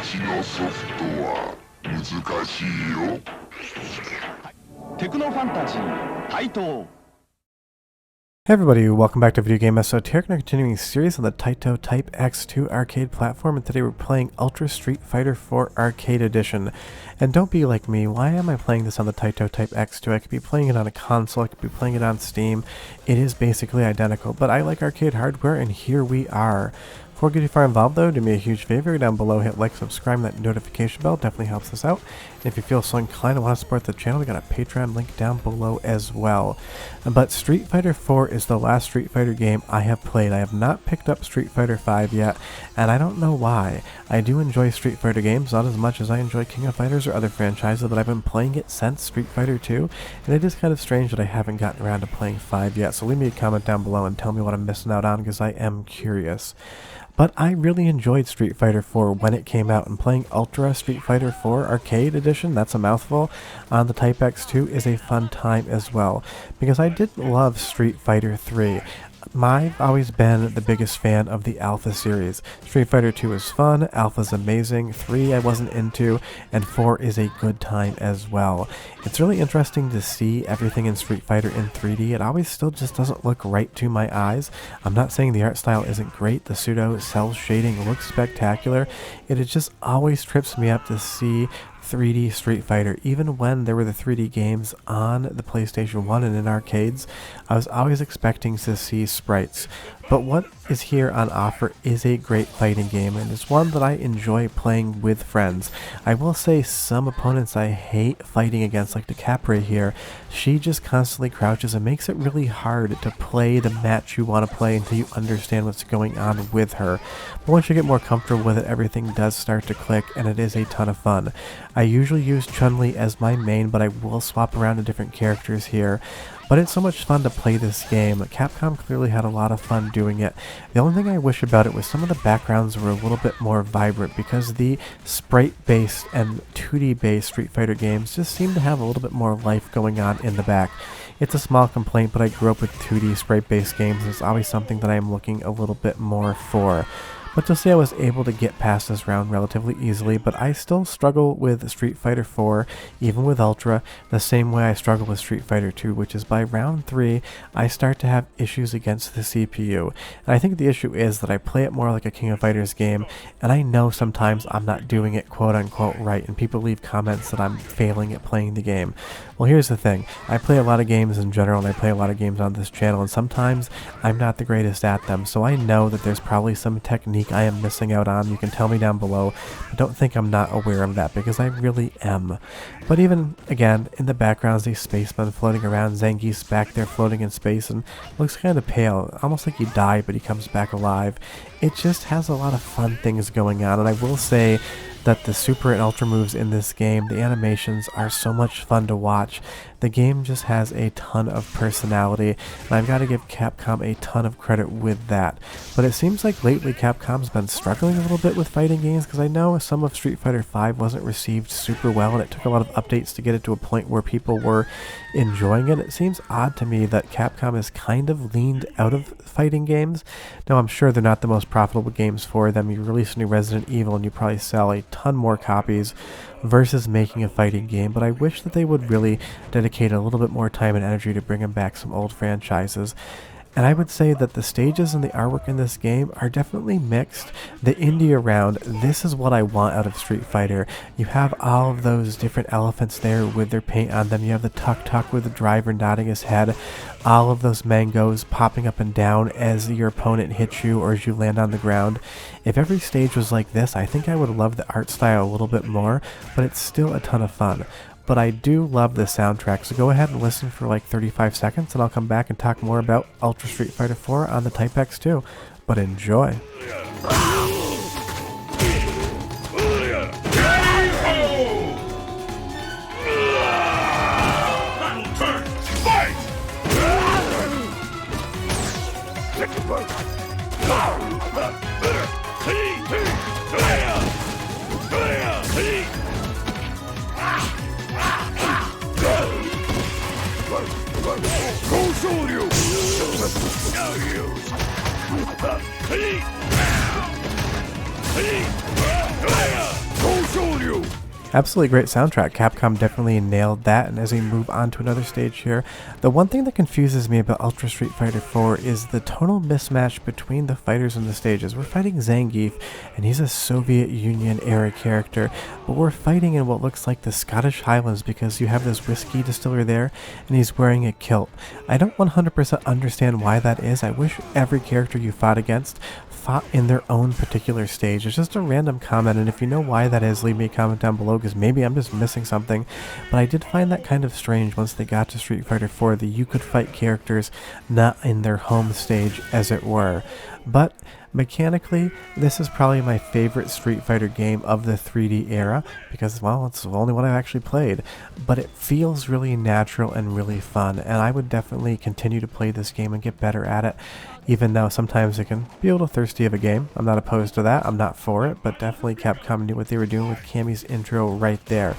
ちのソフトは難しいよ。テクノファンタジー対等。 Hey everybody, welcome back to Video Game Esoteric, and a continuing series on the Taito Type X2 arcade platform, and today we're playing Ultra Street Fighter 4 Arcade Edition. And don't be like me, why am I playing this on the Taito Type X2? I could be playing it on a console, I could be playing it on Steam. It is basically identical, but I like arcade hardware, and here we are. Before getting far involved though, do me a huge favor, down below hit like, subscribe, and that notification bell definitely helps us out. And if you feel so inclined and want to support the channel, we got a Patreon link down below as well. But Street Fighter 4 is the last Street Fighter game I have played. I have not picked up Street Fighter 5 yet, and I don't know why. I do enjoy Street Fighter games, not as much as I enjoy King of Fighters or other franchises, but I've been playing it since Street Fighter 2, and it is kind of strange that I haven't gotten around to playing 5 yet. So leave me a comment down below and tell me what I'm missing out on, because I am curious. But I really enjoyed Street Fighter 4 when it came out, and playing Ultra Street Fighter 4 Arcade Edition, that's a mouthful, on the Type X2 is a fun time as well, because I did love Street Fighter 3. I've always been the biggest fan of the Alpha series. Street Fighter 2 is fun, Alpha's amazing, 3 I wasn't into, and 4 is a good time as well. It's really interesting to see everything in Street Fighter in 3D. It always still just doesn't look right to my eyes. I'm not saying the art style isn't great, the pseudo cell shading looks spectacular. It just always trips me up to see 3D Street Fighter. Even when there were the 3D games on the PlayStation 1 and in arcades, I was always expecting to see sprites. But what is here on offer is a great fighting game, and it's one that I enjoy playing with friends. I will say some opponents I hate fighting against, like the Capra here. She just constantly crouches and makes it really hard to play the match you want to play until you understand what's going on with her. But once you get more comfortable with it, everything does start to click, and it is a ton of fun. I usually use Chun-Li as my main, but I will swap around to different characters here. But it's so much fun to play this game. Capcom clearly had a lot of fun doing it. The only thing I wish about it was some of the backgrounds were a little bit more vibrant, because the sprite-based and 2D-based Street Fighter games just seem to have a little bit more life going on in the back. It's a small complaint, but I grew up with 2D sprite-based games, and it's always something that I'm looking a little bit more for. But you'll see I was able to get past this round relatively easily, but I still struggle with Street Fighter 4, even with Ultra, the same way I struggle with Street Fighter 2, which is by round 3, I start to have issues against the CPU. And I think the issue is that I play it more like a King of Fighters game, and I know sometimes I'm not doing it quote-unquote right, and people leave comments that I'm failing at playing the game. Well, here's the thing. I play a lot of games in general, and I play a lot of games on this channel, and sometimes I'm not the greatest at them, so I know that there's probably some technique I am missing out on. You can tell me down below, but don't think I'm not aware of that, because I really am. But even, again, in the background, these spacemen floating around, Zangief's back there floating in space, and looks kind of pale, almost like he died, but he comes back alive. It just has a lot of fun things going on, and I will say that the super and ultra moves in this game, the animations are so much fun to watch. The game just has a ton of personality, and I've got to give Capcom a ton of credit with that. But it seems like lately Capcom's been struggling a little bit with fighting games, because I know some of Street Fighter 5 wasn't received super well, and it took a lot of updates to get it to a point where people were enjoying it. It seems odd to me that Capcom has kind of leaned out of fighting games. Now, I'm sure they're not the most profitable games for them. You release a new Resident Evil and you probably sell a ton more copies versus making a fighting game, but I wish that they would really dedicate a little bit more time and energy to bringing back some old franchises. And I would say that the stages and the artwork in this game are definitely mixed. The indie round, this is what I want out of Street Fighter. You have all of those different elephants there with their paint on them. You have the tuk-tuk with the driver nodding his head. All of those mangoes popping up and down as your opponent hits you or as you land on the ground. If every stage was like this, I think I would love the art style a little bit more, but it's still a ton of fun. But I do love the soundtrack, so go ahead and listen for like 35 seconds, and I'll come back and talk more about Ultra Street Fighter 4 on the Type X2. But enjoy! Absolutely great soundtrack. Capcom definitely nailed that. And as we move on to another stage here, the one thing that confuses me about Ultra Street Fighter 4 is the tonal mismatch between the fighters in the stages. We're fighting Zangief, and he's a Soviet Union era character, but we're fighting in what looks like the Scottish Highlands because you have this whiskey distiller there, and he's wearing a kilt. I don't 100% understand why that is. I wish every character you fought against fought in their own particular stage. It's just a random comment, and if you know why that is, leave me a comment down below, because maybe I'm just missing something. But I did find that kind of strange once they got to Street Fighter 4 that you could fight characters not in their home stage, as it were. But mechanically, this is probably my favorite Street Fighter game of the 3D era because, well, it's the only one I've actually played. But it feels really natural and really fun, and I would definitely continue to play this game and get better at it, even though sometimes it can be a little thirsty of a game. I'm not opposed to that. I'm not for it, but definitely Capcom knew what they were doing with Cammy's intro right there.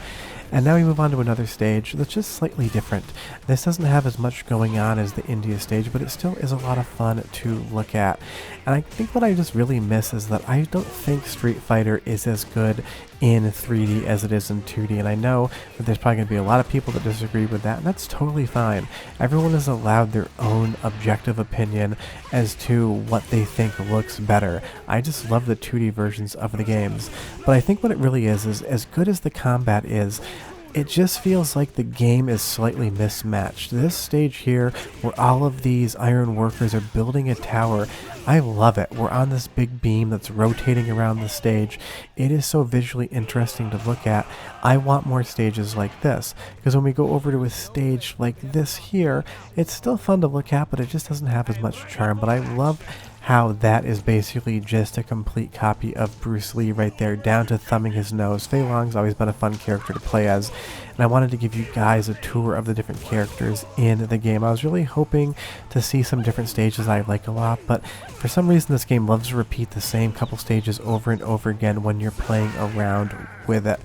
And now we move on to another stage that's just slightly different. This doesn't have as much going on as the India stage, but it still is a lot of fun to look at. And I think what I just really miss is that I don't think Street Fighter is as good in 3D as it is in 2D, and I know that there's probably going to be a lot of people that disagree with that, and that's totally fine. Everyone is allowed their own objective opinion as to what they think looks better. I just love the 2D versions of the games, but I think what it really is as good as the combat is, it just feels like the game is slightly mismatched. This stage here, where all of these iron workers are building a tower, I love it. We're on this big beam that's rotating around the stage. It is so visually interesting to look at. I want more stages like this, because when we go over to a stage like this here, it's still fun to look at, but it just doesn't have as much charm. But I love how that is basically just a complete copy of Bruce Lee right there, down to thumbing his nose. Fei Long's always been a fun character to play as, and I wanted to give you guys a tour of the different characters in the game. I was really hoping to see some different stages I like a lot, but for some reason this game loves to repeat the same couple stages over and over again when you're playing around with it.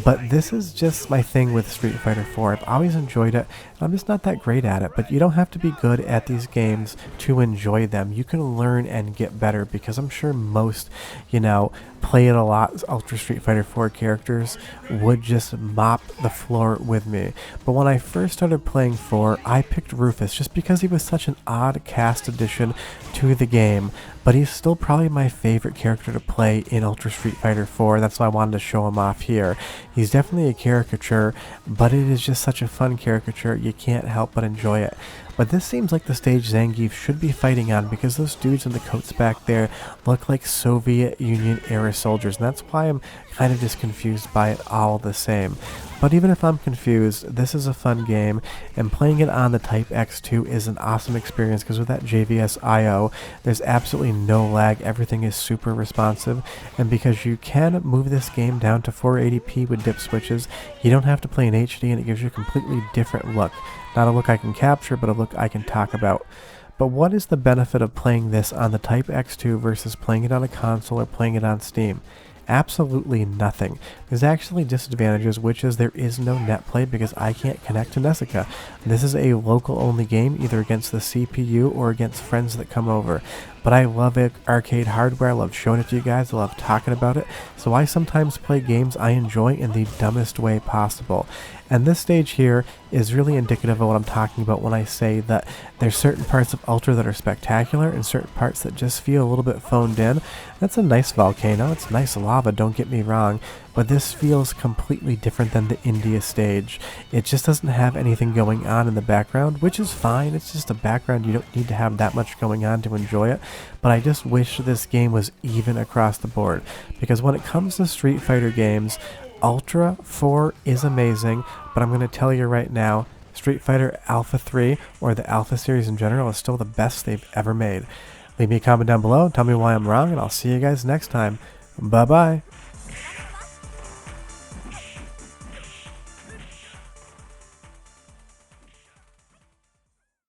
But this is just my thing with Street Fighter 4. I've always enjoyed it. I'm just not that great at it, but you don't have to be good at these games to enjoy them. You can learn and get better, because I'm sure most, play it a lot, Ultra Street Fighter 4 characters would just mop the floor with me. But when I first started playing 4, I picked Rufus just because he was such an odd cast addition to the game, but he's still probably my favorite character to play in Ultra Street Fighter 4. That's why I wanted to show him off here. He's definitely a caricature, but it is just such a fun caricature, you can't help but enjoy it. But this seems like the stage Zangief should be fighting on, because those dudes in the coats back there look like Soviet Union era soldiers, and that's why I'm kind of just confused by it all the same. But even if I'm confused, this is a fun game, and playing it on the Type X2 is an awesome experience, because with that JVS I/O, there's absolutely no lag, everything is super responsive, and because you can move this game down to 480p with dip switches, you don't have to play in HD, and it gives you a completely different look. Not a look I can capture, but a look I can talk about. But what is the benefit of playing this on the Type X2 versus playing it on a console or playing it on Steam? Absolutely nothing. There's actually disadvantages, which is there is no net play because I can't connect to Nesica. This is a local only game, either against the CPU or against friends that come over. But I love it, arcade hardware, I love showing it to you guys, I love talking about it, so I sometimes play games I enjoy in the dumbest way possible. And this stage here is really indicative of what I'm talking about when I say that there's certain parts of Ultra that are spectacular and certain parts that just feel a little bit phoned in. That's a nice volcano, it's nice lava, don't get me wrong, but this feels completely different than the India stage. It just doesn't have anything going on in the background, which is fine, it's just a background, you don't need to have that much going on to enjoy it. But I just wish this game was even across the board, because when it comes to Street Fighter games, Ultra 4 is amazing, but I'm going to tell you right now, Street Fighter Alpha 3, or the Alpha series in general, is still the best they've ever made. Leave me a comment down below, tell me why I'm wrong, and I'll see you guys next time. Bye bye!